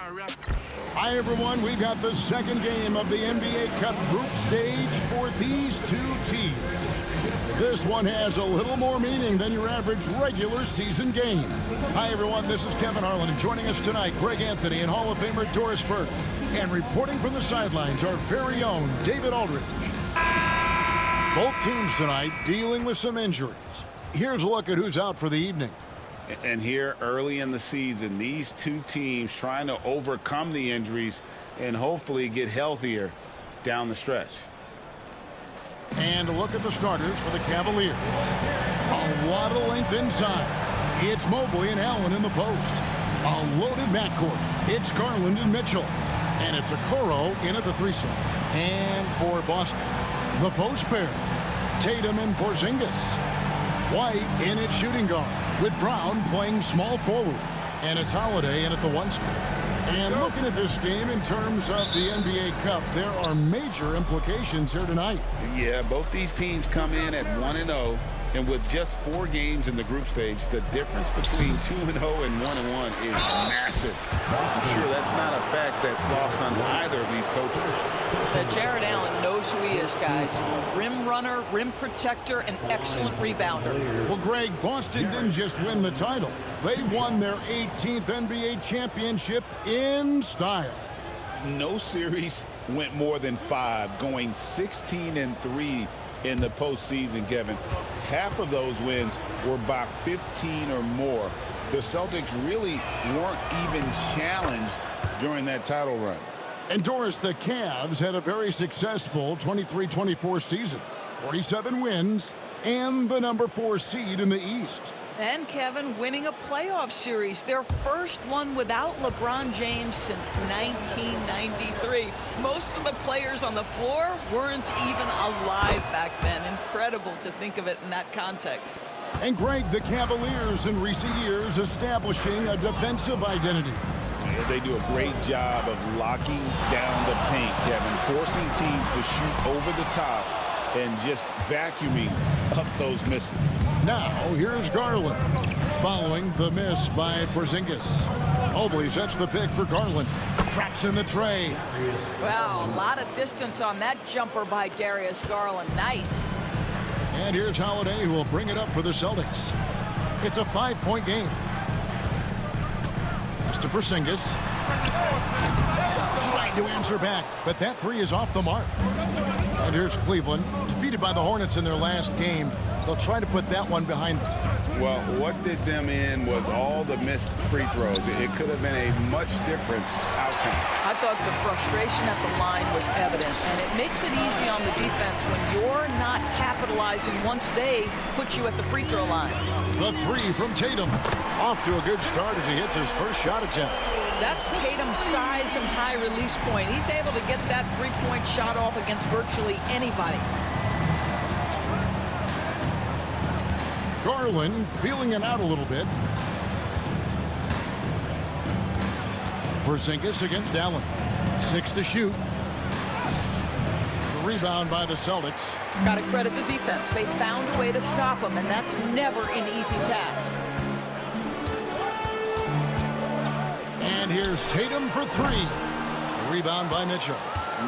Hi, everyone. We've got the second game of the NBA Cup group stage for these two teams. This one has a little more meaning than your average regular season game. Hi, everyone. This is Kevin Harlan, and joining us tonight, Greg Anthony and Hall of Famer Doris Burke. And reporting from the sidelines, our very own David Aldridge. Both teams tonight dealing with some injuries. Here's a look at who's out for the evening. And here early in the season, these two teams trying to overcome the injuries and hopefully get healthier down the stretch. And a look at the starters for the Cavaliers. A lot of length inside. It's Mobley and Allen in the post. A loaded backcourt. It's Garland and Mitchell. And it's Okoro in at the 3 slot. And for Boston, the post pair. Tatum and Porzingis. White in at shooting guard, with Brown playing small forward. And it's Holiday in at the 1 spot. And looking at this game in terms of the NBA Cup, there are major implications here tonight. Yeah, both these teams come in at 1-0, and with just 4 games in the group stage, the difference between 2-0 and 1-1 is massive. I'm sure that's not a fact that's lost on either of these coaches. Jared Allen knows who he is, guys. Rim runner, rim protector, and excellent rebounder. Well, Greg, Boston didn't just win the title. They won their 18th NBA championship in style. No series went more than 5, going 16-3 in the postseason, Kevin. Half of those wins were by 15 or more. The Celtics really weren't even challenged during that title run. And Doris, the Cavs had a very successful 23-24 season. 47 wins and the number 4 seed in the East. And Kevin winning a playoff series, their first one without LeBron James since 1993. Most of the players on the floor weren't even alive back then. Incredible to think of it in that context. And Greg, the Cavaliers in recent years establishing a defensive identity. Yeah, they do a great job of locking down the paint, Kevin, forcing teams to shoot over the top and just vacuuming up those misses. Now, here's Garland, following the miss by Porzingis. Mobley sets the pick for Garland. Traps in the tray. Wow, a lot of distance on that jumper by Darius Garland. Nice. And here's Holiday, who will bring it up for the Celtics. It's a 5-point game. Pass to Porzingis. Tried to answer back, but that 3 is off the mark. And here's Cleveland, defeated by the Hornets in their last game. They'll try to put that one behind them. Well, what did them in was all the missed free throws. It could have been a much different outcome. I thought the frustration at the line was evident, and it makes it easy on the defense when you're not capitalizing once they put you at the free throw line. The 3 from Tatum. Off to a good start as he hits his first shot attempt. That's Tatum's size and high release point. He's able to get that three-point shot off against virtually anybody. Garland feeling it out a little bit. Porzingis against Allen. 6 to shoot. The rebound by the Celtics. Got to credit the defense. They found a way to stop him, and that's never an easy task. And here's Tatum for 3. The rebound by Mitchell.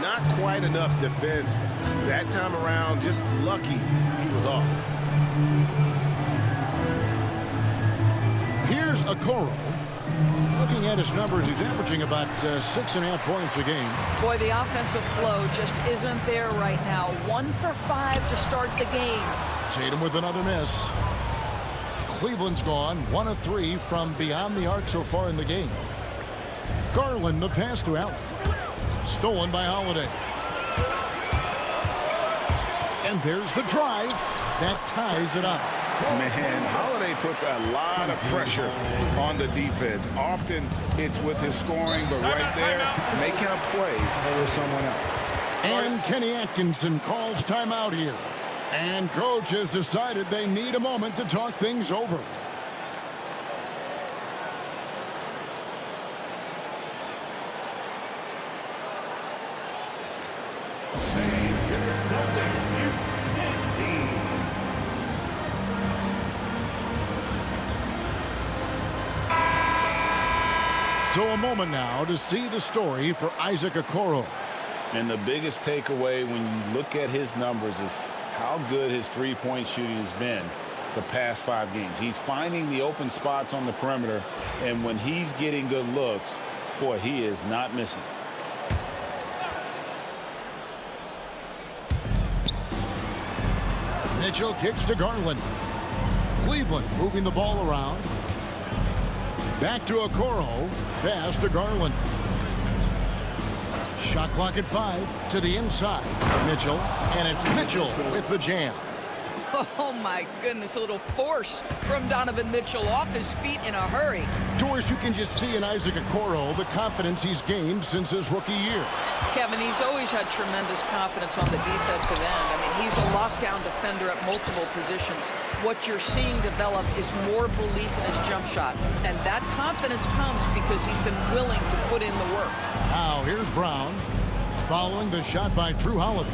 Not quite enough defense that time around. Just lucky he was off. Here's Okoro. Looking at his numbers, he's averaging about 6.5 points a game. Boy, the offensive flow just isn't there right now. 1 for 5 to start the game. Tatum with another miss. Cleveland's gone 1 of 3 from beyond the arc so far in the game. Garland, the pass to Allen. Stolen by Holiday. And there's the drive. That ties it up. Man, Holiday puts a lot of pressure on the defense. Often it's with his scoring, but right there, making a play for someone else. And Kenny Atkinson calls timeout here. And coach has decided they need a moment to talk things over. So a moment now to see the story for Isaac Okoro. And the biggest takeaway when you look at his numbers is how good his three-point shooting has been the past 5 games. He's finding the open spots on the perimeter, and when he's getting good looks, boy, he is not missing. Mitchell kicks to Garland. Cleveland moving the ball around. Back to Okoro. Pass to Garland. Shot clock at 5 to the inside. Mitchell, and it's Mitchell with the jam. Oh, my goodness, a little force from Donovan Mitchell off his feet in a hurry. Doris, you can just see in Isaac Okoro the confidence he's gained since his rookie year. Kevin, he's always had tremendous confidence on the defensive end. I mean, he's a lockdown defender at multiple positions. What you're seeing develop is more belief in his jump shot. And that confidence comes because he's been willing to put in the work. Now, here's Brown following the shot by Drew Holiday.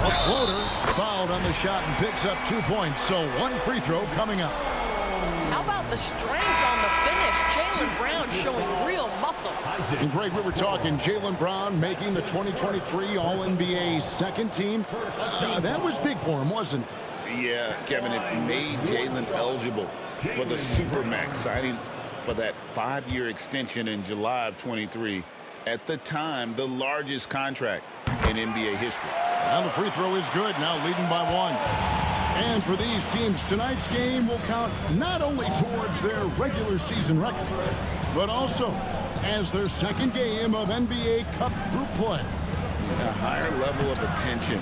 A floater fouled on the shot and picks up 2 points. So 1 free throw coming up. How about the strength on the finish? Jaylen Brown showing real muscle. And Greg, we were talking Jaylen Brown making the 2023 All-NBA second team. That was big for him, wasn't it? Yeah, Kevin, it made Jaylen eligible for the Supermax, signing for that 5-year extension in July of 23. At the time, the largest contract in NBA history. And the free throw is good, now leading by 1. And for these teams, tonight's game will count not only towards their regular season records, but also as their second game of NBA Cup group play. A higher level of attention.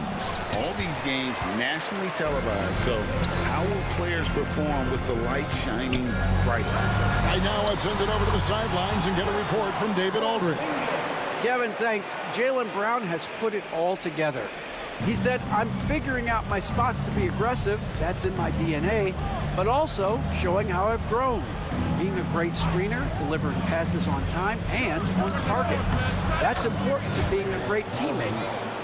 All these games nationally televised, so how will players perform with the light shining brightest? Right now, let's send it over to the sidelines and get a report from David Aldridge. Kevin, thanks. Jaylen Brown has put it all together. He said, I'm figuring out my spots to be aggressive. That's in my DNA. But also showing how I've grown. Being a great screener, delivering passes on time and on target. That's important to being a great teammate.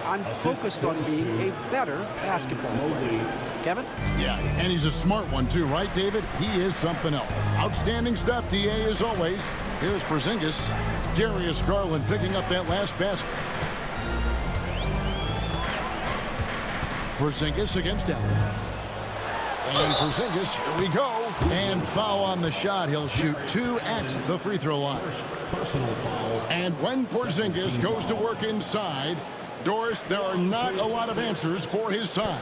I'm focused on being a better basketball player. Kevin? Yeah, and he's a smart one too, right, David? He is something else. Outstanding stuff, DA, as always. Here's Porzingis. Darius Garland picking up that last basket. Porzingis against Allen. And Porzingis, here we go. And foul on the shot. He'll shoot 2 at the free throw line. And when Porzingis goes to work inside, Doris, there are not a lot of answers for his side.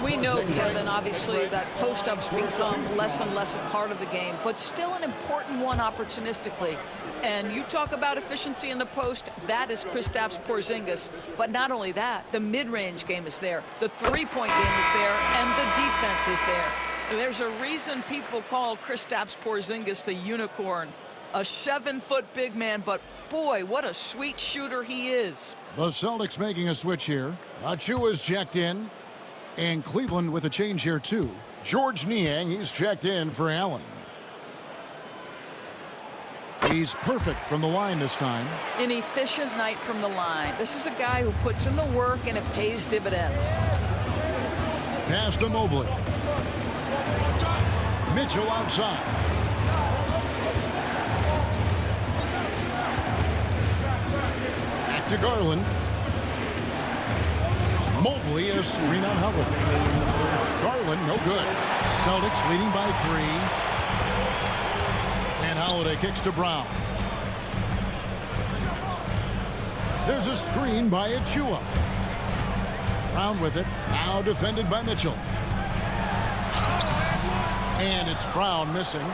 We know, Kevin, obviously, that post-ups become less and less a part of the game, but still an important one opportunistically. And you talk about efficiency in the post, that is Kristaps Porzingis. But not only that, the mid-range game is there, the three-point game is there, and the defense is there. There's a reason people call Kristaps Porzingis the unicorn. A 7-foot big man, but boy, what a sweet shooter he is. The Celtics making a switch here. Achiuwa's checked in. And Cleveland with a change here, too. George Niang, he's checked in for Allen. He's perfect from the line this time. An efficient night from the line. This is a guy who puts in the work, and it pays dividends. Pass to Mobley. Mitchell outside. Back to Garland. Mobley, a screen on Howard. Garland, no good. Celtics leading by 3. And Holiday kicks to Brown. There's a screen by Achiuwa. Brown with it. Now defended by Mitchell. And it's Brown missing.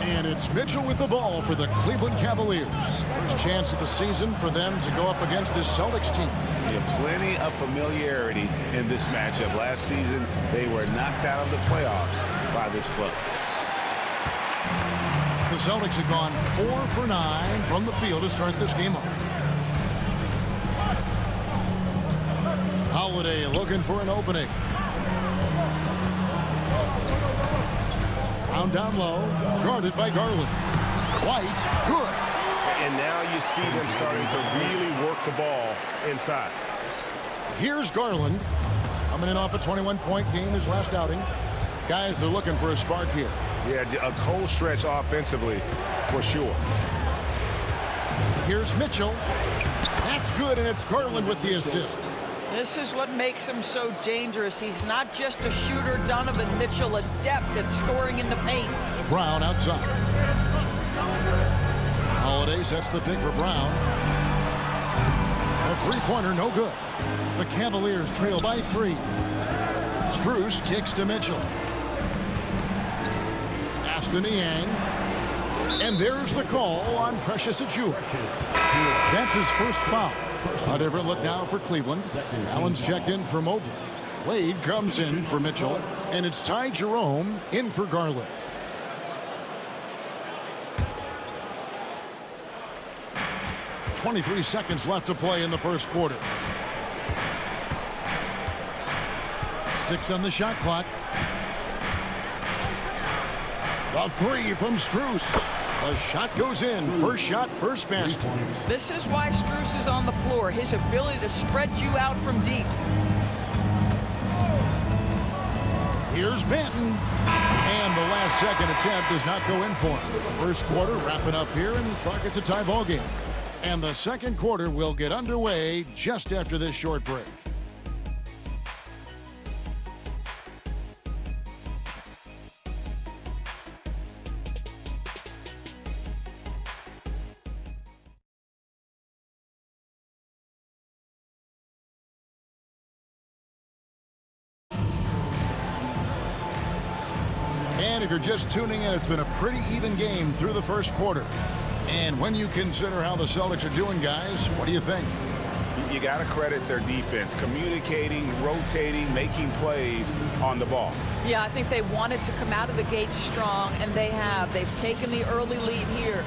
And it's Mitchell with the ball for the Cleveland Cavaliers. First chance of the season for them to go up against this Celtics team. Yeah, plenty of familiarity in this matchup. Last season, they were knocked out of the playoffs by this club. The Celtics have gone 4 for 9 from the field to start this game off. Holiday looking for an opening. Brown down low, guarded by Garland. White, good. And now you see them starting to really work the ball inside. Here's Garland, coming in off a 21-point game his last outing. Guys are looking for a spark here. Yeah, a cold stretch offensively for sure. Here's Mitchell. That's good, and it's Garland with the assist. This is what makes him so dangerous. He's not just a shooter. Donovan Mitchell, adept at scoring in the paint. Brown outside. Holiday sets the pick for Brown. A three-pointer, no good. The Cavaliers trail by 3. Strus kicks to Mitchell. Aston Niang. And there's the call on Precious Achiuwa. That's his first foul. A different look now for Cleveland. Allen's checked in for Mobley. Wade comes in for Mitchell. And it's Ty Jerome in for Garland. .23 seconds left to play in the first quarter. 6 on the shot clock. A 3 from Strus. The shot goes in. First shot, first basket. This is why Strus is on the floor. His ability to spread you out from deep. Here's Benton. And the last second attempt does not go in for him. First quarter wrapping up here, and Clark, it's a tie ball game. And the second quarter will get underway just after this short break. And if you're just tuning in, it's been a pretty even game through the first quarter. And when you consider how the Celtics are doing, guys, what do you think? You got to credit their defense, communicating, rotating, making plays on the ball. Yeah, I think they wanted to come out of the gate strong, and they have. They've taken the early lead here.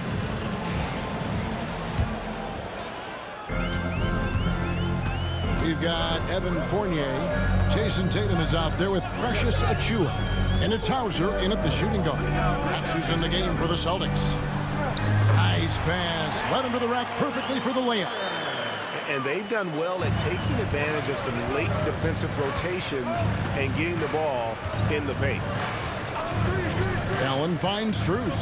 We've got Evan Fournier. Jason Tatum is out there with Precious Achiuwa. And it's Hauser in at the shooting guard. That's who's in the game for the Celtics. Nice pass. Led him to the rack perfectly for the layup. And they've done well at taking advantage of some late defensive rotations and getting the ball in the paint. Allen finds Strus.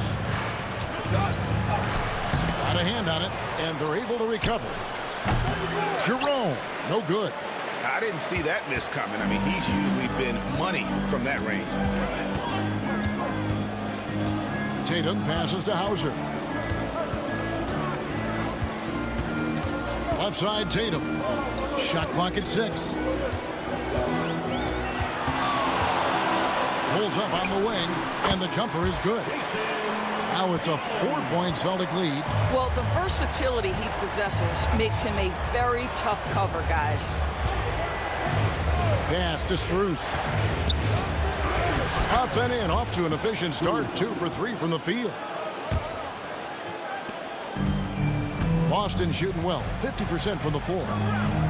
Got a hand on it, and they're able to recover. Jerome, no good. I didn't see that miss coming. I mean, he's usually been money from that range. Tatum passes to Hauser. Left side, Tatum. Shot clock at 6. Pulls up on the wing, and the jumper is good. Now it's a 4-point Celtic lead. Well, the versatility he possesses makes him a very tough cover, guys. Pass to Strus. Up and in, off to an efficient start. 2 for 3 from the field. Boston shooting well, 50% from the floor.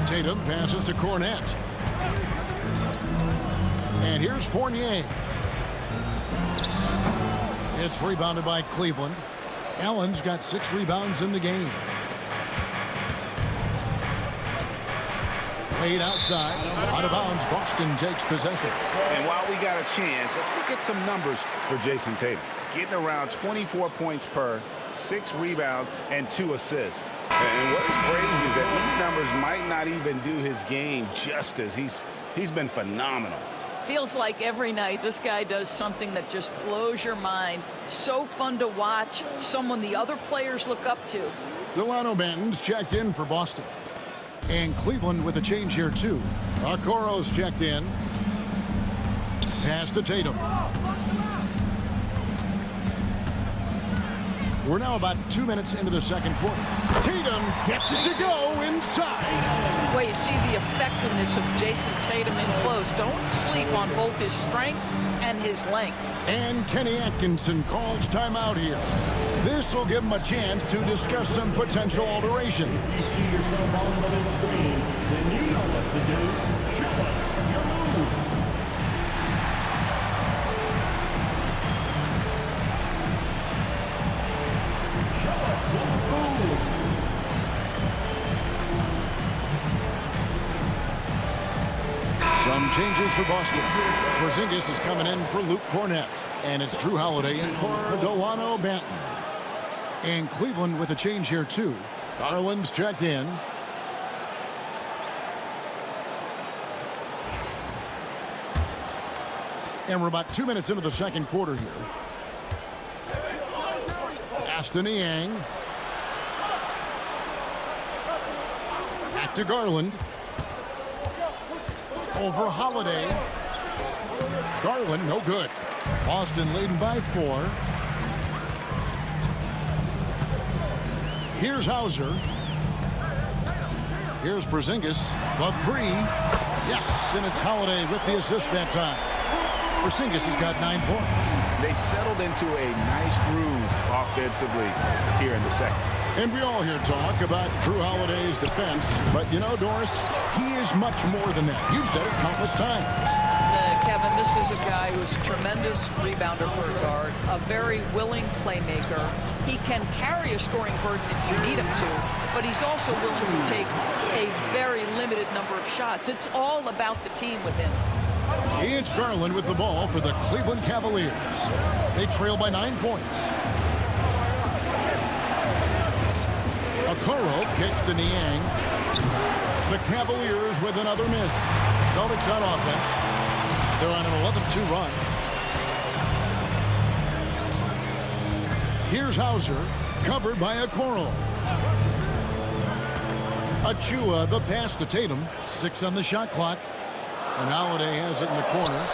Tatum passes to Cornette. And here's Fournier. It's rebounded by Cleveland. Allen's got 6 rebounds in the game. Wade outside. Out of bounds. Boston takes possession. And while we got a chance, let's look at some numbers for Jason Tatum. Getting around 24 points per, 6 rebounds, and 2 assists. And what is crazy is that these numbers might not even do his game justice. He's been phenomenal. Feels like every night this guy does something that just blows your mind. So fun to watch. Someone the other players look up to. Delano Banton's checked in for Boston. And Cleveland with a change here, too. Okoro's checked in. Pass to Tatum. We're now about 2 minutes into the second quarter. Tatum gets it to go inside. Well, you see the effectiveness of Jason Tatum in close. Don't sleep on both his strength and his length. And Kenny Atkinson calls timeout here. This will give him a chance to discuss some potential alterations. If you see yourself on the big screen, then you know what to do. Show us your moves. Show us those moves. Some changes for Boston. Porzingis is coming in for Luke Cornett. And it's Drew Holiday in for Delano Banton. And Cleveland with a change here, too. Garland's checked in. And we're about 2 minutes into the second quarter here. Aston Niang. Back to Garland. Over Holiday. Garland, no good. Boston leading by 4. Here's Hauser. Here's Porzingis. The 3. Yes, and it's Holiday with the assist that time. Porzingis has got 9 points. They've settled into a nice groove offensively here in the second. And we all hear talk about Drew Holiday's defense. But you know, Doris, he is much more than that. You've said it countless times. Kevin, this is a guy who's a tremendous rebounder for a guard, a very willing playmaker. He can carry a scoring burden if you need him to, but he's also willing to take a very limited number of shots. It's all about the team with him. It's Garland with the ball for the Cleveland Cavaliers. They trail by 9 points. Okoro kicks to Niang. The Cavaliers with another miss. Celtics on offense. They're on an 11-2 run. Here's Hauser, covered by Okoro. Achua, the pass to Tatum. 6 on the shot clock. And Holiday has it in the corner.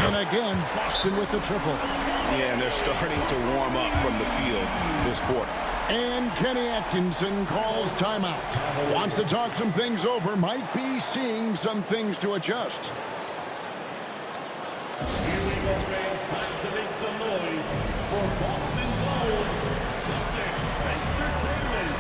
And again, Boston with the triple. Yeah, and they're starting to warm up from the field this quarter. And Kenny Atkinson calls timeout. Wants to talk some things over. Might be seeing some things to adjust. Here we go, fans. Time to make some noise for Boston Gold Celtics Entertainment.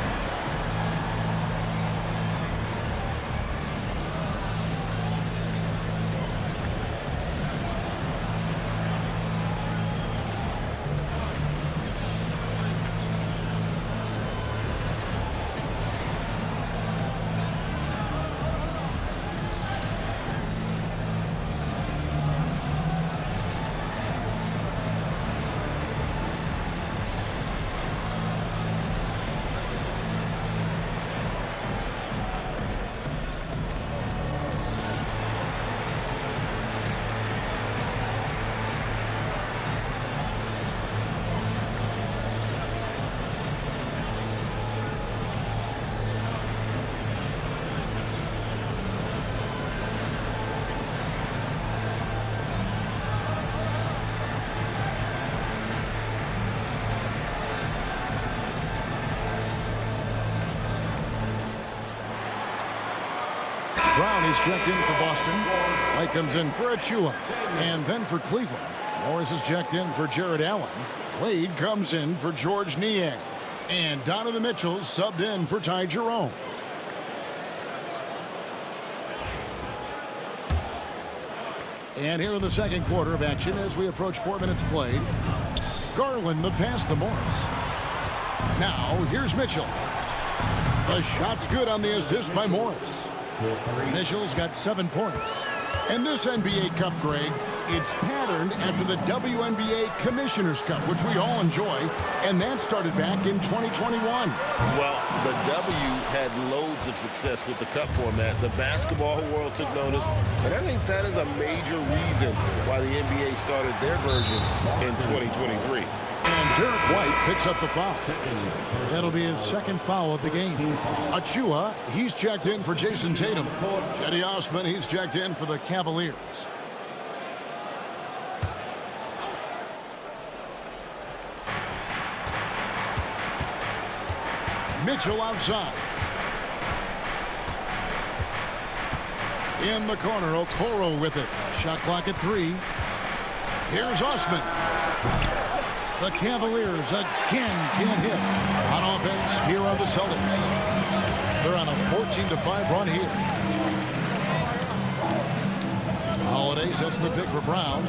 Brown is checked in for Boston. White comes in for Achua. And then for Cleveland, Morris is checked in for Jared Allen. Wade comes in for George Niang. And Donovan Mitchell subbed in for Ty Jerome. And here in the second quarter of action as we approach 4 minutes played. Garland the pass to Morris. Now here's Mitchell. The shot's good on the assist by Morris. Mitchell's got 7 points. And this NBA Cup, Greg, it's patterned after the WNBA Commissioner's Cup, which we all enjoy, and that started back in 2021. Well, the W had loads of success with the Cup format. The basketball world took notice, and I think that is a major reason why the NBA started their version in 2023. And Derek White picks up the foul. That'll be his second foul of the game. Achua, he's checked in for Jason Tatum. Cedi Osman, he's checked in for the Cavaliers. Mitchell outside. In the corner, Okoro with it. Shot clock at 3. Here's Osman. The Cavaliers again can't hit. On offense, here are the Celtics. They're on a 14-5 run here. Holiday sets the pick for Brown.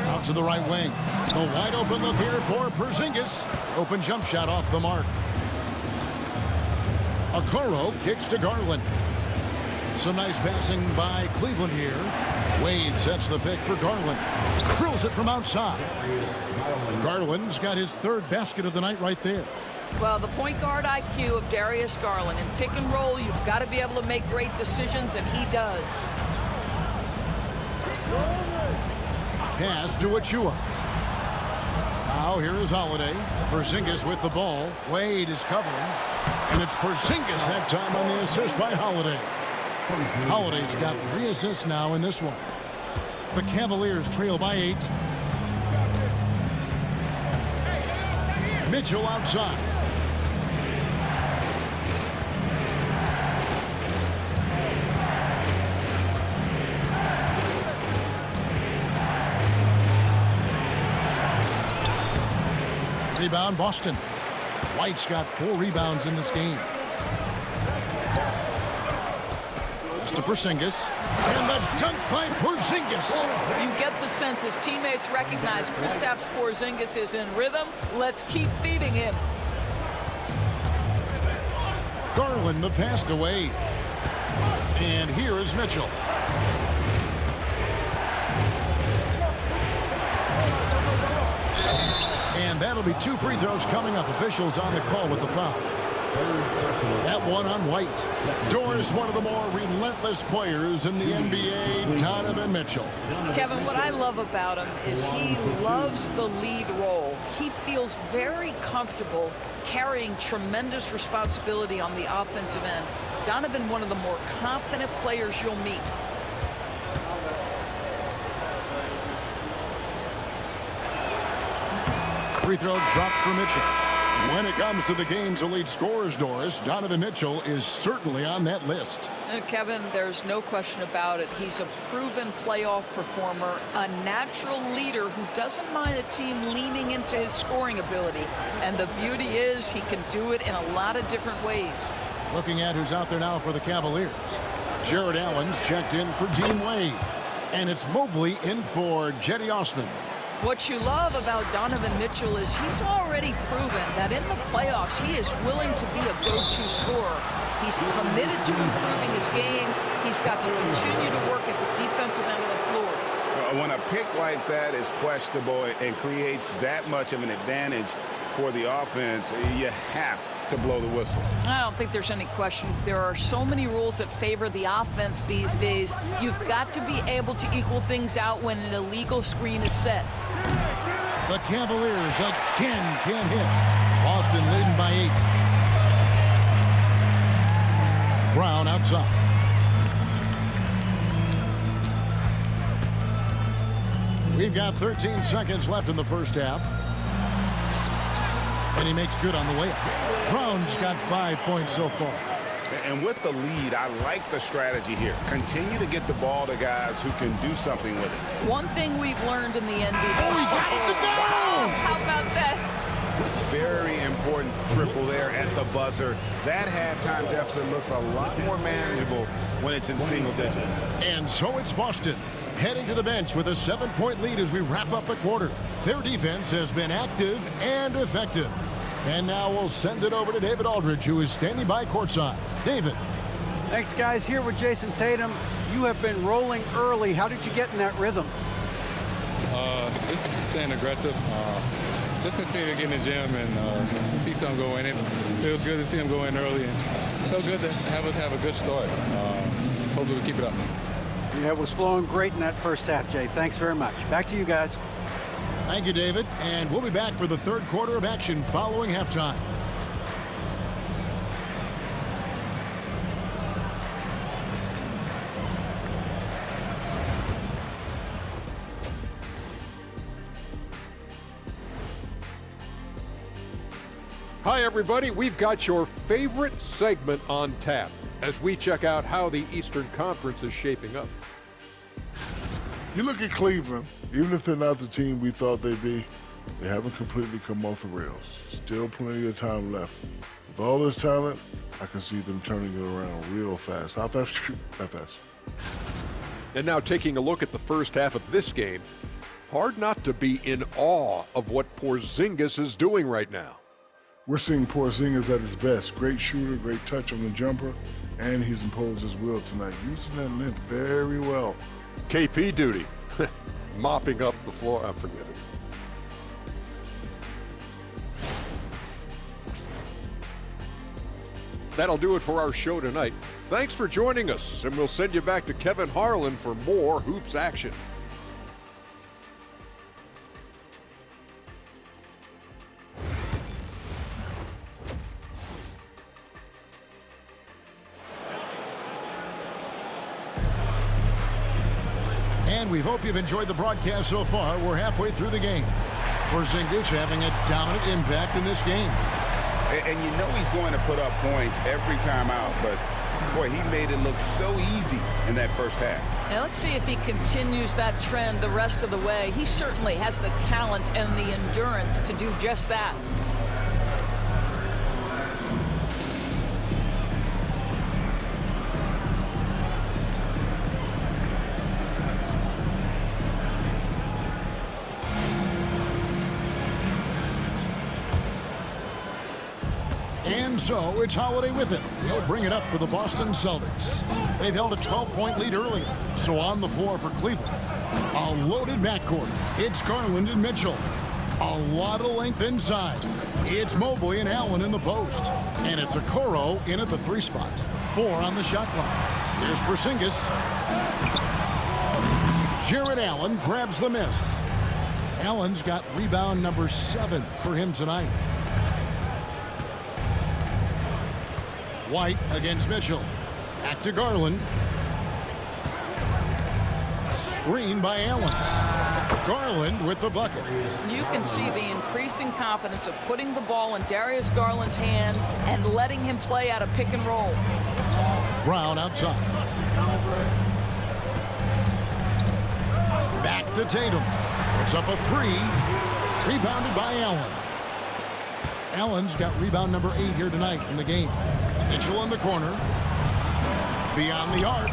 Out to the right wing. The wide open look here for Porzingis. Open jump shot off the mark. Okoro kicks to Garland. Some nice passing by Cleveland here. Wade sets the pick for Garland. Drills it from outside. Garland's got his third basket of the night right there. Well, the point guard IQ of Darius Garland. In pick and roll, you've got to be able to make great decisions, and he does. Pass to Achua. Now here is Holiday. Porzingis with the ball. Wade is covering. And it's Porzingis that time on the assist by Holiday. Holiday's got 3 assists now in this one. The Cavaliers trail by 8. Mitchell outside. Rebound Boston. White's got 4 rebounds in this game. To Porzingis, and the dunk by Porzingis. You get the sense his teammates recognize Kristaps Porzingis is in rhythm. Let's keep feeding him. Garland the pass to Wade. And here is Mitchell. And that'll be 2 free throws coming up. Officials on the call with the foul. That one on White. Doris, one of the more relentless players in the NBA, Donovan Mitchell. Kevin, what I love about him is he loves the lead role. He feels very comfortable carrying tremendous responsibility on the offensive end. Donovan, one of the more confident players you'll meet. Free throw dropped for Mitchell. When it comes to the game's elite scorers, Doris, Donovan Mitchell is certainly on that list. Kevin, there's no question about it. He's a proven playoff performer, a natural leader who doesn't mind a team leaning into his scoring ability. And the beauty is he can do it in a lot of different ways. Looking at who's out there now for the Cavaliers. Jared Allen's checked in for Dean Wade. And it's Mobley in for Jetty Osman. What you love about Donovan Mitchell is he's already proven that in the playoffs he is willing to be a go-to scorer. He's committed to improving his game. He's got to continue to work at the defensive end of the floor. When a pick like that is questionable and creates that much of an advantage for the offense, you have to blow the whistle. I don't think there's any question. There are so many rules that favor the offense these days. You've got to be able to equal things out when an illegal screen is set. The Cavaliers again can't hit. Boston leading by 8. Brown outside. We've got 13 seconds left in the first half. And he makes good on the way up. Brown's got 5 points so far. And with the lead, I like the strategy here. Continue to get the ball to guys who can do something with it. One thing we've learned in the NBA. Oh, he got it to go! Wow, how about that? Very important triple there at the buzzer. That halftime deficit looks a lot more manageable when it's in single digits. And so it's Boston heading to the bench with a 7-point lead as we wrap up the quarter. Their defense has been active and effective. And now we'll send it over to David Aldridge, who is standing by courtside. David. Thanks, guys. Here with Jason Tatum. You have been rolling early. How did you get in that rhythm? Just staying aggressive. Just continue to get in the gym and see something go in. It feels good to see him go in early. And so good to have us have a good start. Hopefully we keep it up. Yeah, it was flowing great in that first half, Jay. Thanks very much. Back to you guys. Thank you, David. And we'll be back for the third quarter of action following halftime. Hi, everybody. We've got your favorite segment on tap as we check out how the Eastern Conference is shaping up. You look at Cleveland, even if they're not the team we thought they'd be, they haven't completely come off the rails. Still plenty of time left. With all this talent, I can see them turning it around real fast. How fast? That fast. And now taking a look at the first half of this game, hard not to be in awe of what Porzingis is doing right now. We're seeing Porzingis at his best. Great shooter, great touch on the jumper, and he's imposed his will tonight, using that length very well. KP duty, mopping up the floor. I forget it. That'll do it for our show tonight. Thanks for joining us, and we'll send you back to Kevin Harlan for more hoops action. And we hope you've enjoyed the broadcast so far. We're halfway through the game. Porzingis having a dominant impact in this game. And you know he's going to put up points every time out, but boy, he made it look so easy in that first half. Now let's see if he continues that trend the rest of the way. He certainly has the talent and the endurance to do just that. And so it's Holiday with it. He'll bring it up for the Boston Celtics. They've held a 12-point lead earlier. So on the floor for Cleveland, a loaded backcourt. It's Garland and Mitchell. A lot of length inside. It's Mobley and Allen in the post. And it's Okoro in at the 3 spot. 4 on the shot clock. Here's Porzingis. Jarrett Allen grabs the miss. Allen's got rebound number 7 for him tonight. White against Mitchell. Back to Garland. Screen by Allen. Garland with the bucket. You can see the increasing confidence of putting the ball in Darius Garland's hand and letting him play out a pick and roll. Brown outside. Back to Tatum. Puts up a 3. Rebounded by Allen. Allen's got rebound number 8 here tonight in the game. Mitchell in the corner. Beyond the arc.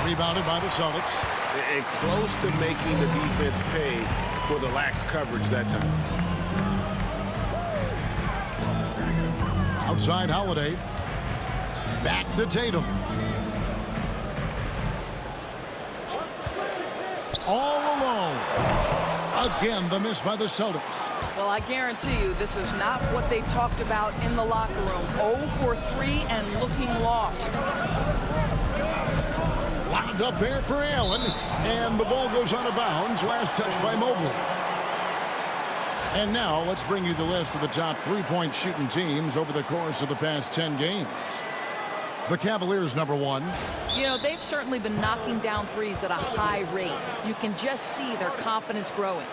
Rebounded by the Celtics. And close to making the defense pay for the lax coverage that time. Outside Holiday. Back to Tatum. All alone. Again, the miss by the Celtics. Well, I guarantee you this is not what they talked about in the locker room. 0 for 3 and looking lost. Lined up there for Allen, and the ball goes out of bounds. Last touch by Mobley. And now let's bring you the list of the top 3-point shooting teams over the course of the past 10 games. The Cavaliers, number 1. You know, they've certainly been knocking down threes at a high rate. You can just see their confidence growing.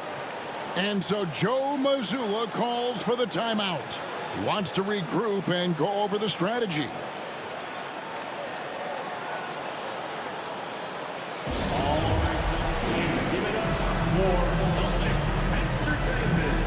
And so Joe Mazzulla calls for the timeout. He wants to regroup and go over the strategy. Give it up for Celtics Entertainment.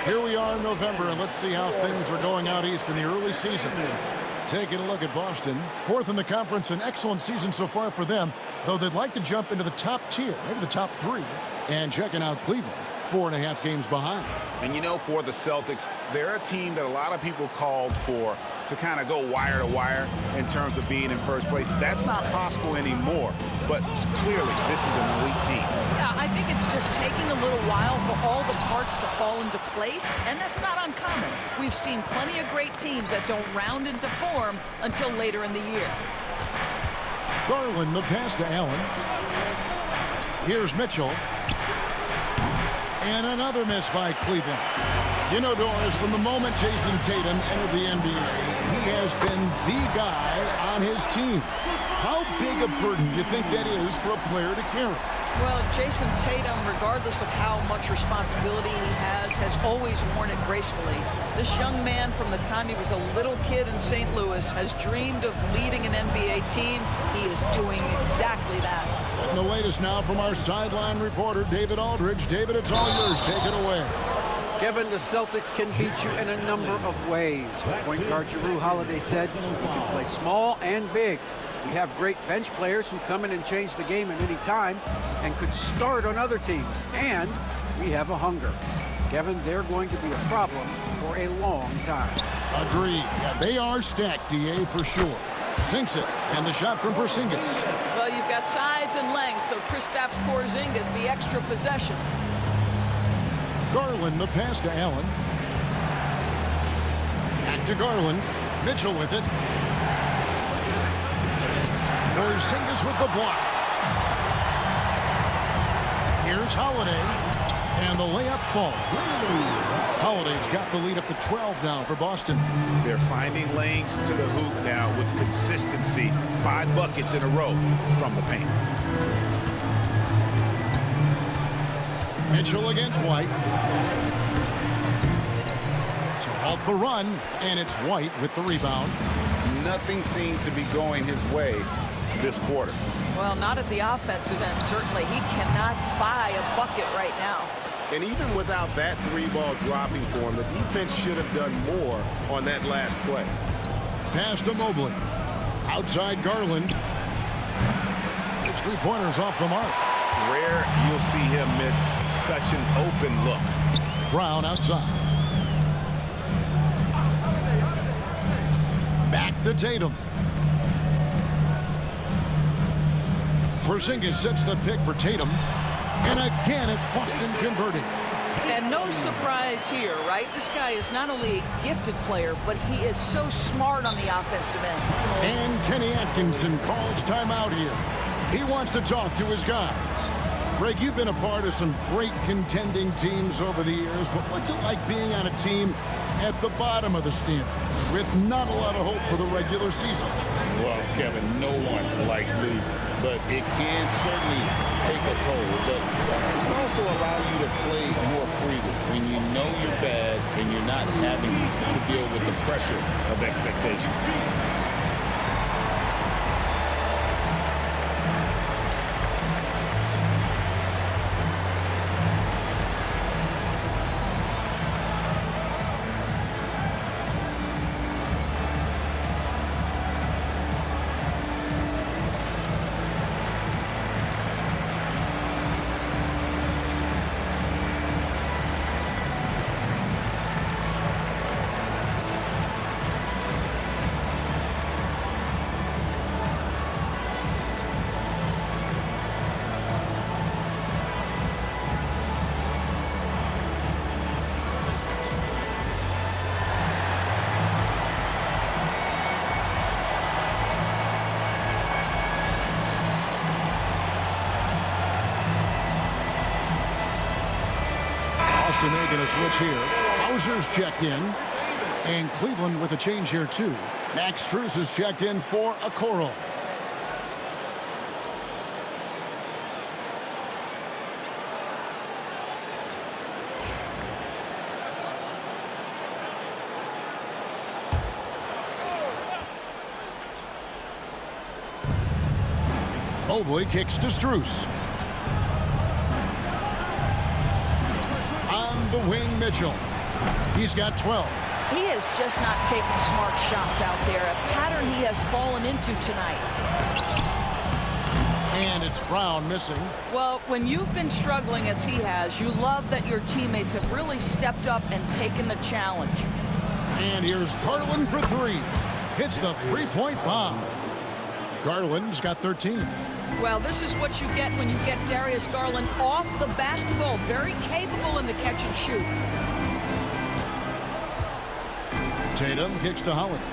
Here we are in November, and let's see how things are going out east in the early season. Taking a look at Boston. 4th in the conference, an excellent season so far for them, though they'd like to jump into the top tier, maybe the top 3. And checking out Cleveland. 4.5 games behind. And you know, for the Celtics, they're a team that a lot of people called for to kind of go wire to wire in terms of being in first place. That's not possible anymore, but clearly this is an elite team. Yeah, I think it's just taking a little while for all the parts to fall into place, and that's not uncommon. We've seen plenty of great teams that don't round into form until later in the year. Garland, the pass to Allen. Here's Mitchell. And another miss by Cleveland. You know, Doris, from the moment Jason Tatum entered the NBA, he has been the guy on his team. How big a burden do you think that is for a player to carry? Well, Jason Tatum, regardless of how much responsibility he has always worn it gracefully. This young man, from the time he was a little kid in St. Louis, has dreamed of leading an NBA team. He is doing exactly that. And the latest now from our sideline reporter, David Aldridge. David, it's all yours. Take it away. Kevin, the Celtics can beat you in a number of ways. Point guard Jrue Holiday said, "We can play small and big. We have great bench players who come in and change the game at any time and could start on other teams. And we have a hunger." Kevin, they're going to be a problem for a long time. Agreed. Yeah, they are stacked, DA, for sure. Sinks it, and the shot from Porzingis. Well, you've got size and length, so Kristaps Porzingis, the extra possession. Garland, the pass to Allen. Back to Garland. Mitchell with it. Porzingis with the block. Here's Holiday. And the layup falls. Holiday's got the lead up to 12 now for Boston. They're finding lanes to the hoop now with consistency. 5 buckets in a row from the paint. Mitchell against White. To halt the run, and it's White with the rebound. Nothing seems to be going his way this quarter. Well, not at the offensive end, certainly. He cannot buy a bucket right now. And even without that 3-ball dropping for him, the defense should have done more on that last play. Pass to Mobley. Outside Garland. His 3-pointer's off the mark. Rare you'll see him miss such an open look. Brown outside. Back to Tatum. Porzingis sets the pick for Tatum. And again, it's Boston converting. And no surprise here, right? This guy is not only a gifted player, but he is so smart on the offensive end. And Kenny Atkinson calls timeout here. He wants to talk to his guys. Greg, you've been a part of some great contending teams over the years, but what's it like being on a team at the bottom of the standings with not a lot of hope for the regular season? Well, Kevin, no one likes losing, but it can certainly take a toll. But it can also allow you to play more freely when you know you're bad and you're not having to deal with the pressure of expectation. Making a switch here. Hauser's checked in. And Cleveland with a change here, too. Max Strus is checked in for Okoro. Mobley kicks to Strus. The wing, Mitchell. He's got 12. He is just not taking smart shots out there, a pattern he has fallen into tonight. And it's It's Brown missing. Well, when you've been struggling as he has, you love that your teammates have really stepped up and taken the challenge. And here's Garland for three. Hits the three-point bomb. Garland's got 13. Well, this is what you get when you get Darius Garland off the basketball. Very capable in the catch and shoot. Tatum kicks to Holiday.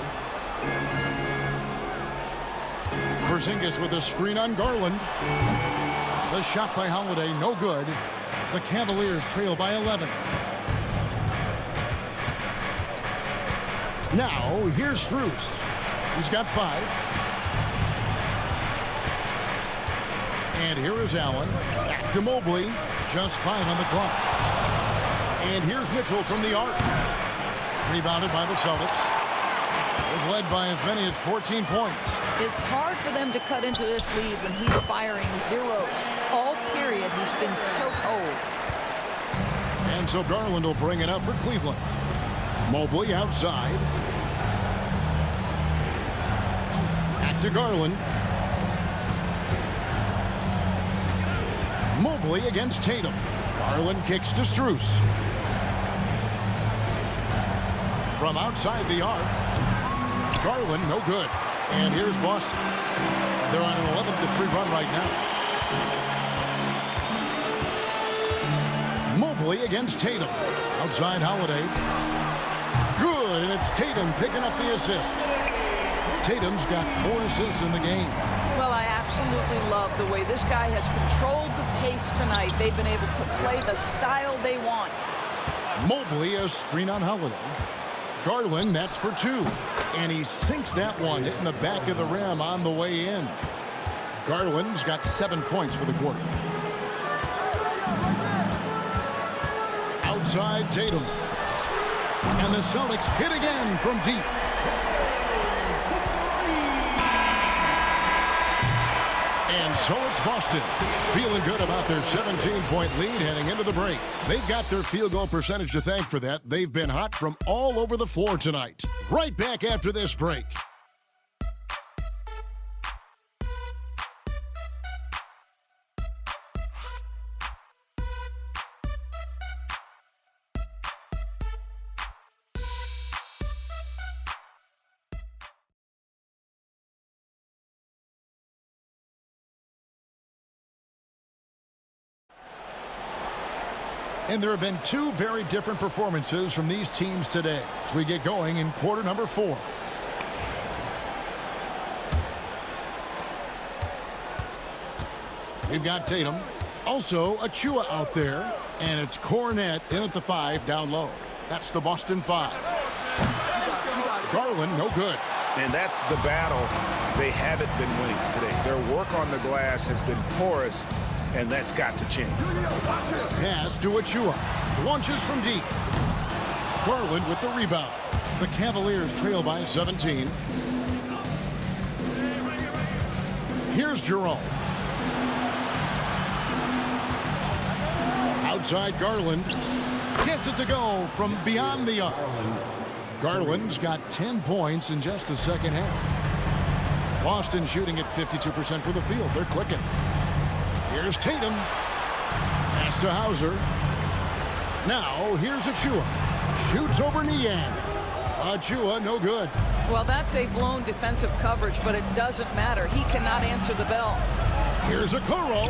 Porzingis with a screen on Garland. The shot by Holiday, no good. The Cavaliers trail by 11. Now, here's Strus. He's got 5. And here is Allen. Back to Mobley. Just 5 on the clock. And here's Mitchell from the arc. Rebounded by the Celtics. They've led by as many as 14 points. It's hard for them to cut into this lead when he's firing zeros. All period, he's been so cold. And so Garland will bring it up for Cleveland. Mobley outside. Back to Garland. Mobley against Tatum. Garland kicks to Strus. From outside the arc. Garland, no good. And here's Boston. They're on an 11-3 run right now. Mobley against Tatum. Outside Holiday. Good, and it's Tatum picking up the assist. Tatum's got 4 assists in the game. Well, I absolutely love the way this guy has controlled the pace tonight. They've been able to play the style they want. Mobley a screen on Holiday. Garland, that's for 2. And he sinks that one, hitting the back of the rim on the way in. Garland's got 7 points for the quarter. Outside Tatum. And the Celtics hit again from deep. And so it's Boston, feeling good about their 17-point lead heading into the break. They've got their field goal percentage to thank for that. They've been hot from all over the floor tonight. Right back after this break. And there have been 2 very different performances from these teams today as we get going in quarter number 4. We've got Tatum. Also, Achua out there. And it's Cornette in at the 5 down low. That's the Boston 5. Garland, no good. And that's the battle they haven't been winning today. Their work on the glass has been porous, and that's got to change. Pass to Achua. Launches from deep. Garland with the rebound. The Cavaliers trail by 17. Here's Jerome. Outside Garland. Gets it to go from beyond the arc. Garland's got 10 points in just the second half. Boston shooting at 52% for the field. They're clicking. Here's Tatum. Pass to Hauser. Now, here's Achua. Shoots over Niang. Achua, no good. Well, that's a blown defensive coverage, but it doesn't matter. He cannot answer the bell. Here's Okoro.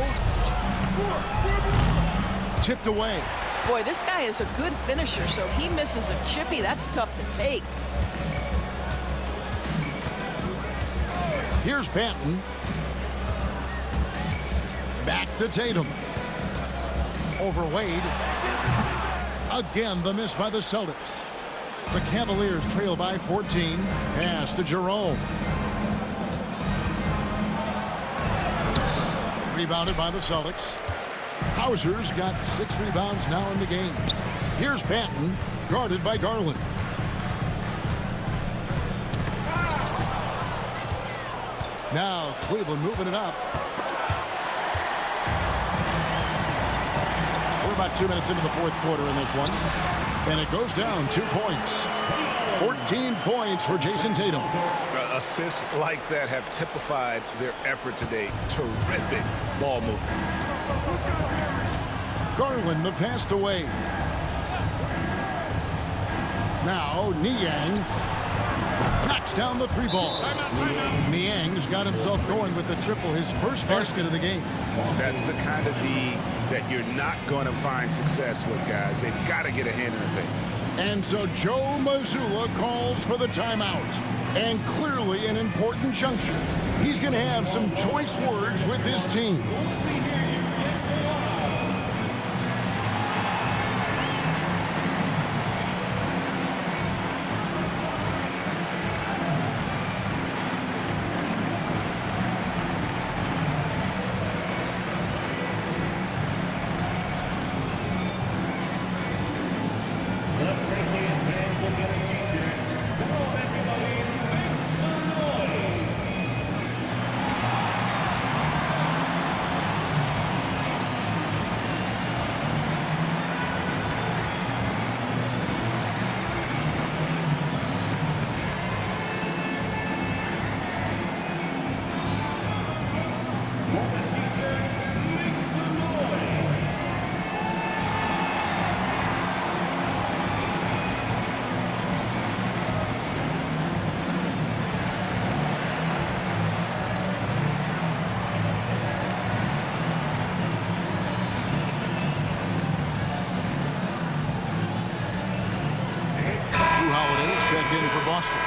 Tipped away. Boy, this guy is a good finisher, so he misses a chippy. That's tough to take. Here's Banton. Back to Tatum. Over Wade. Again, the miss by the Celtics. The Cavaliers trail by 14. Pass to Jerome. Rebounded by the Celtics. Hauser's got 6 rebounds now in the game. Here's Banton, guarded by Garland. Now Cleveland moving it up. We're about 2 minutes into the fourth quarter in this one. And it goes down 2 points. 14 points for Jason Tatum. Assists like that have typified their effort today. Terrific ball movement. Garland, the pass away. Now Niang knocks down the three ball. Niang's got himself going with the triple, his first basket of the game. That's the kind of D that you're not going to find success with, guys. They've got to get a hand in the face. And so Joe Mazzulla calls for the timeout. And clearly an important juncture. He's going to have some choice words with his team. Checked in for Boston.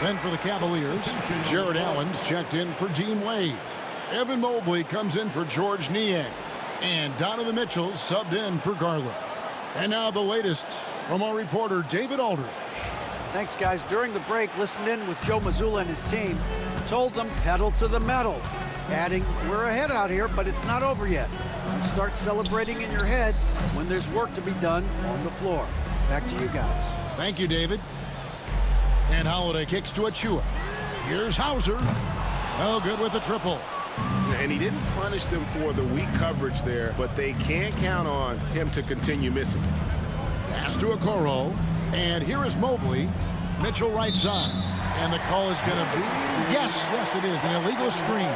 Then for the Cavaliers, Jared Allen's checked in for Dean Wade. Evan Mobley comes in for George Niang. And Donovan Mitchell subbed in for Garland. And now the latest from our reporter, David Aldridge. Thanks, guys. During the break, listened in with Joe Mazzulla and his team. Told them pedal to the metal. Adding, we're ahead out here, but it's not over yet. You start celebrating in your head when there's work to be done on the floor. Back to you guys. Thank you, David. And Holiday kicks to Achua. Here's Hauser. No good with the triple. And he didn't punish them for the weak coverage there, but they can't count on him to continue missing. Pass to Okoro. And here is Mobley. Mitchell right side. And the call is going to be, yes, it is, an illegal screen.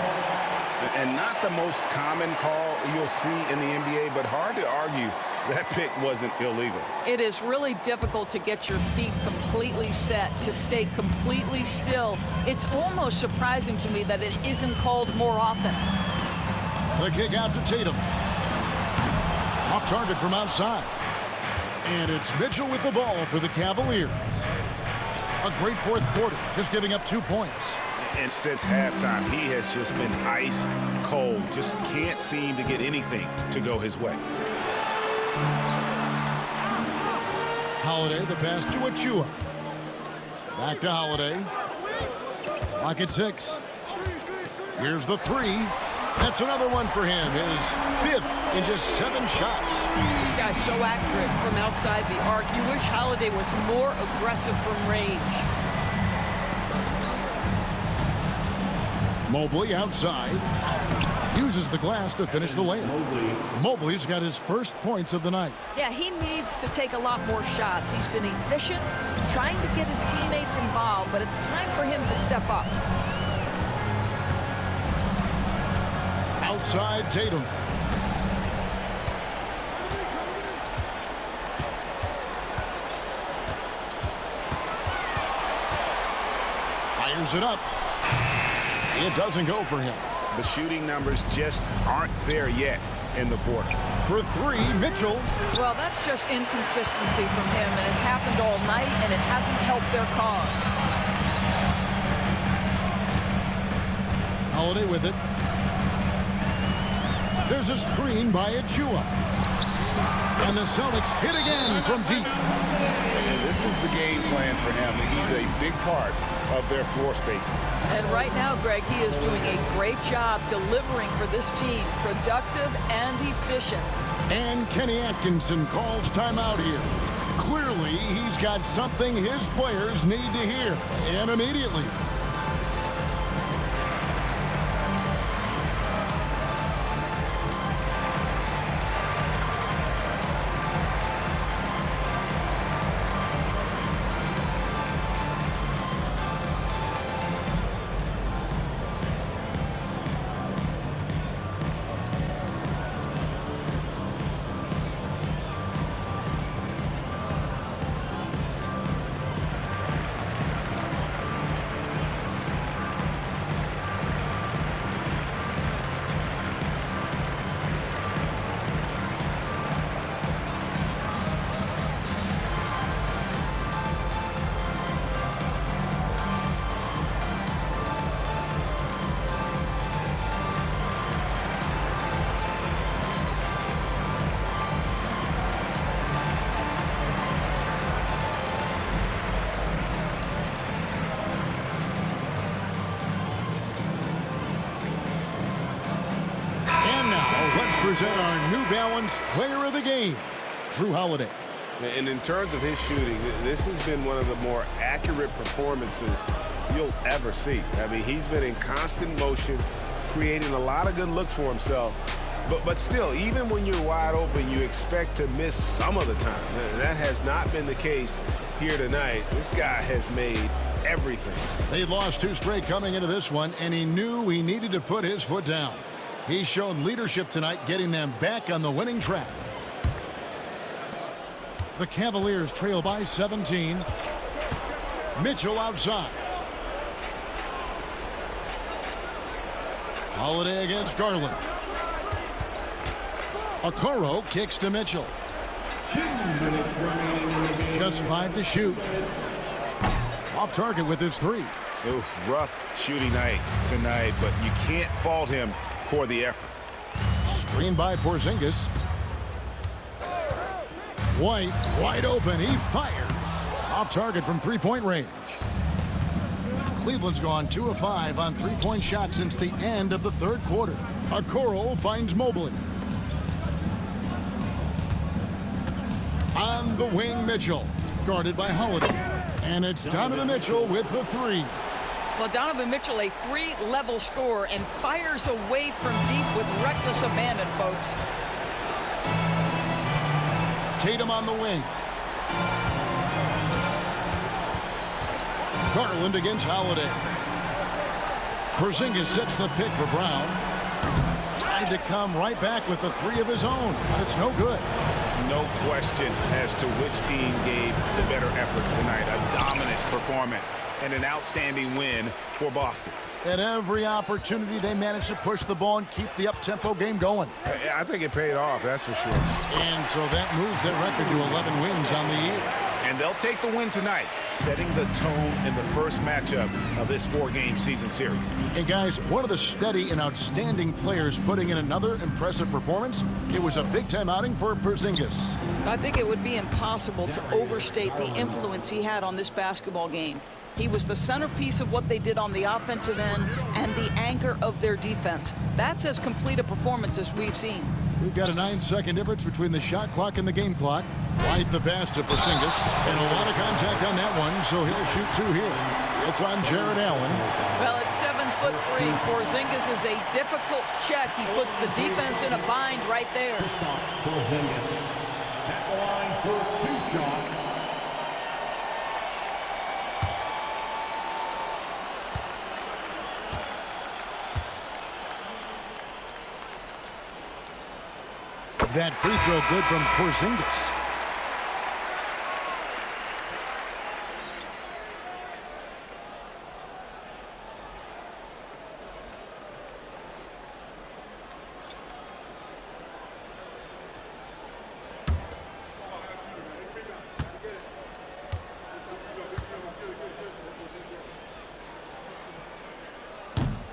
And not the most common call you'll see in the NBA, but hard to argue that pick wasn't illegal. It is really difficult to get your feet completely set, to stay completely still. It's almost surprising to me that it isn't called more often. The kick out to Tatum. Off target from outside. And it's Mitchell with the ball for the Cavaliers. A great fourth quarter, just giving up 2 points. And since halftime, he has just been ice cold. Just can't seem to get anything to go his way. Holiday, the pass to Achua. Back to Holiday. Clock at 6. Here's the three. That's another one for him. His 5th in just 7 shots. This guy's so accurate from outside the arc. You wish Holiday was more aggressive from range. Mobley outside. Uses the glass to finish the layup. Mobley's got his first points of the night. Yeah, he needs to take a lot more shots. He's been efficient, trying to get his teammates involved, but it's time for him to step up. Outside Tatum. Fires it up. It doesn't go for him. The shooting numbers just aren't there yet in the quarter. For 3, Mitchell. Well, that's just inconsistency from him, and it's happened all night, and it hasn't helped their cause. Holiday with it. There's a screen by Achua. And the Celtics hit again from deep. And this is the game plan for him. He's a big part of their floor spacing. And right now, Greg, he is doing a great job delivering for this team, productive and efficient. And Kenny Atkinson calls timeout here. Clearly, he's got something his players need to hear, and immediately. let's present our New Balance Player of the Game, Jrue Holiday. And in terms of his shooting, this has been one of the more accurate performances you'll ever see. I mean, he's been in constant motion, creating a lot of good looks for himself. But still, even when you're wide open, you expect to miss some of the time. That has not been the case here tonight. This guy has made everything. They lost 2 straight coming into this one, and he knew he needed to put his foot down. He's shown leadership tonight, getting them back on the winning track. The Cavaliers trail by 17. Mitchell outside. Holiday against Garland. Okoro kicks to Mitchell. 2 minutes remaining in the game. Just 5 to shoot. Off target with his 3. Oof, rough shooting night tonight, but you can't fault him for the effort. Screen by Porzingis. White wide open. He fires. Off target from 3-point range. Cleveland's gone 2 of 5 on 3-point shots since the end of the 3rd quarter. Okoro finds Mobley. On the wing, Mitchell. Guarded by Holiday. And it's Donovan Mitchell with the 3. Well, Donovan Mitchell, a 3-level scorer, and fires away from deep with reckless abandon, folks. Tatum on the wing. Garland against Holiday. Porzingis sets the pick for Brown. Tried to come right back with the 3 of his own, but it's no good. No question as to which team gave the better effort tonight. A dominant performance and an outstanding win for Boston. At every opportunity, they managed to push the ball and keep the up-tempo game going. I think it paid off, that's for sure. And so that moves their record to 11 wins on the year. And they'll take the win tonight, setting the tone in the first matchup of this 4-game season series. And guys, one of the steady and outstanding players putting in another impressive performance, it was a big-time outing for Porzingis. I think it would be impossible to overstate the influence he had on this basketball game. He was the centerpiece of what they did on the offensive end and the anchor of their defense. That's as complete a performance as we've seen. We've got a 9-second difference between the shot clock and the game clock. White the pass to Porzingis, and a lot of contact on that one, so he'll shoot 2 here. It's on Jared Allen. Well, at 7'3", Porzingis is a difficult check. He puts the defense in a bind right there. Porzingis at the line for 2 shots. That free throw good from Porzingis.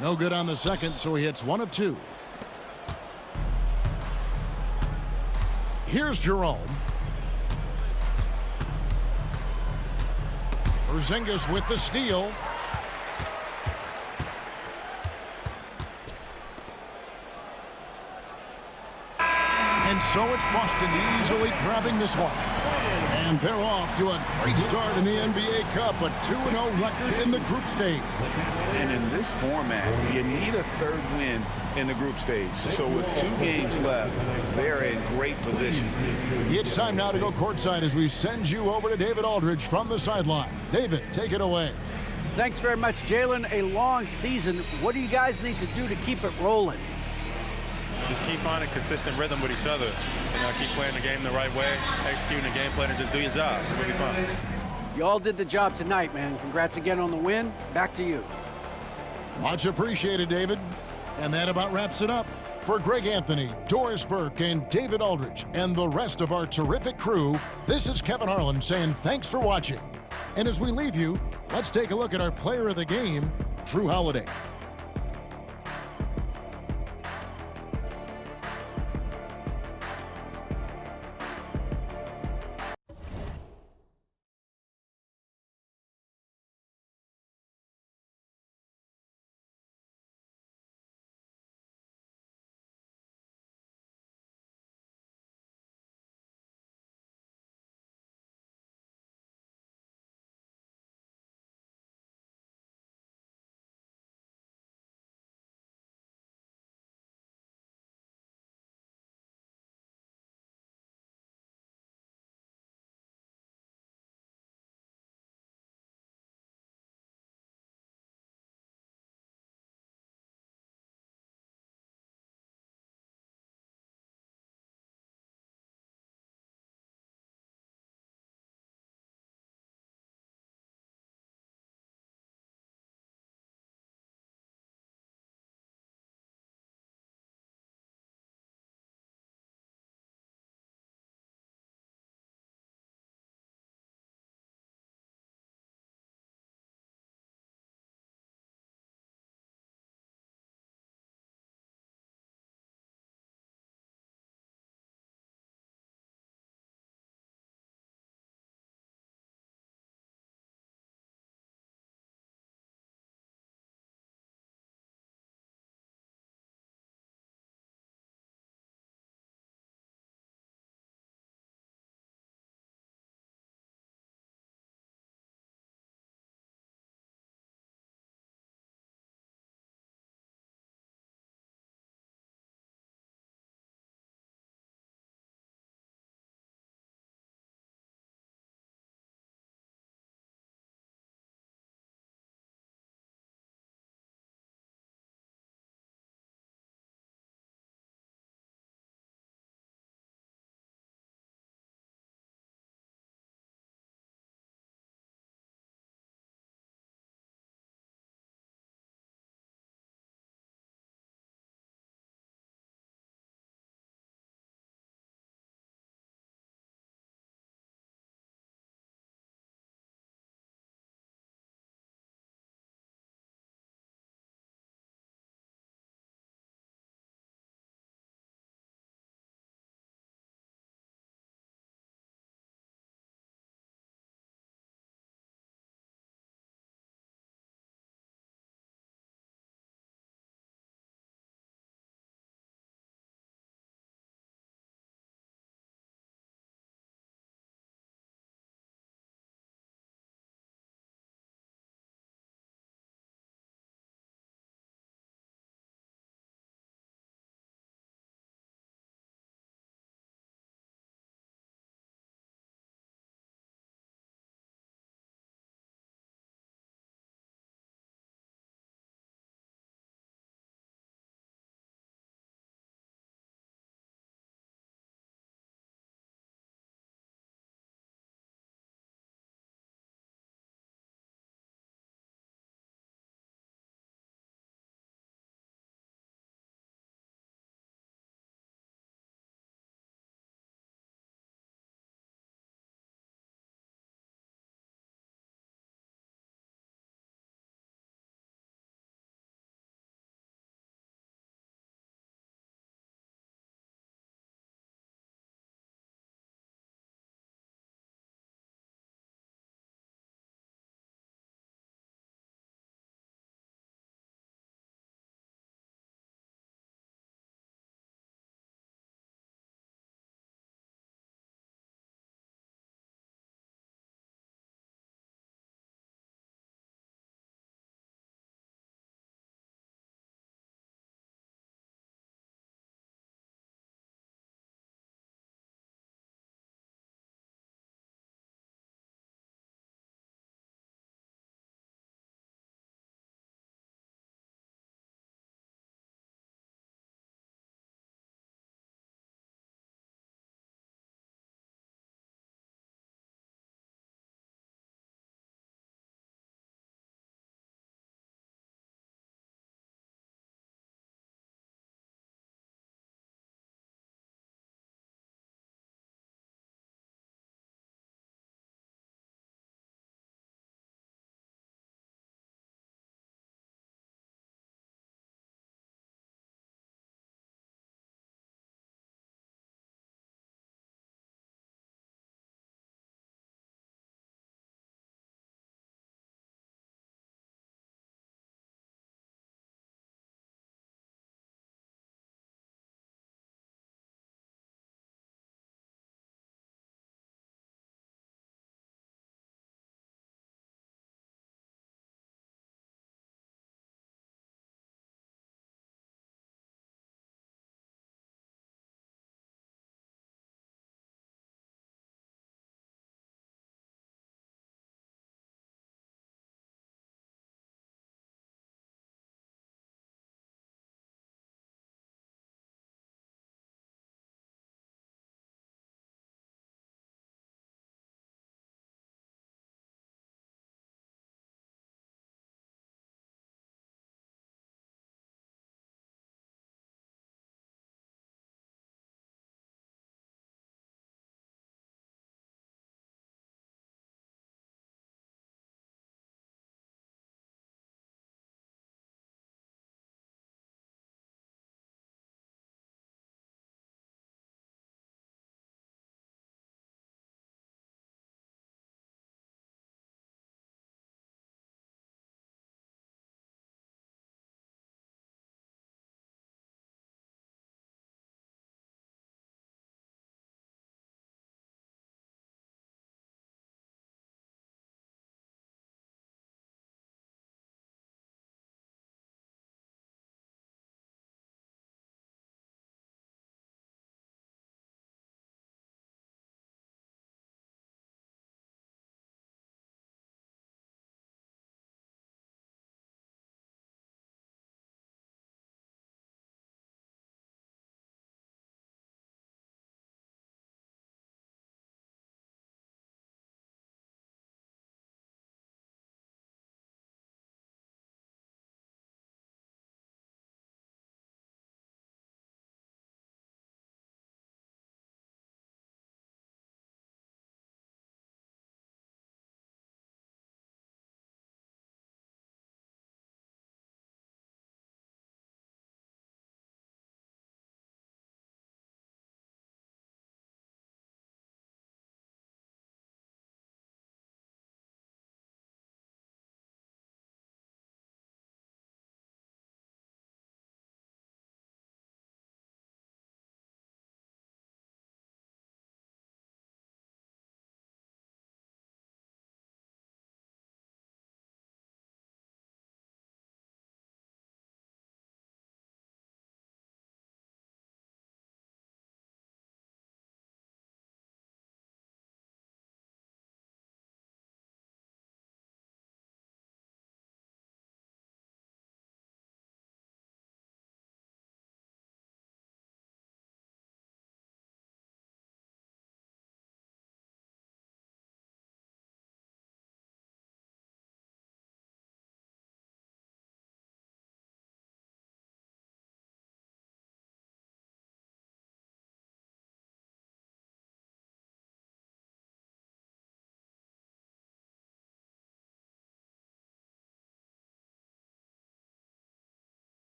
No good on the second, so he hits 1 of 2. Here's Jerome. Porzingis with the steal. And so it's Boston easily grabbing this one. And they're off to a great start in the NBA Cup, a 2-0 record in the group stage. And in this format, you need a 3rd win in the group stage. So with 2 games left, they're in great position. It's time now to go courtside as we send you over to David Aldridge from the sideline. David, take it away. Thanks very much, Jalen. A long season. What do you guys need to do to keep it rolling? Just keep finding consistent rhythm with each other. Keep playing the game the right way, executing the game plan, and just do your job. It'll be fun. You all did the job tonight, man. Congrats again on the win. Back to you. Much appreciated, David. And that about wraps it up. For Greg Anthony, Doris Burke, and David Aldridge, and the rest of our terrific crew, this is Kevin Harlan saying thanks for watching. And as we leave you, let's take a look at our player of the game, Jrue Holiday.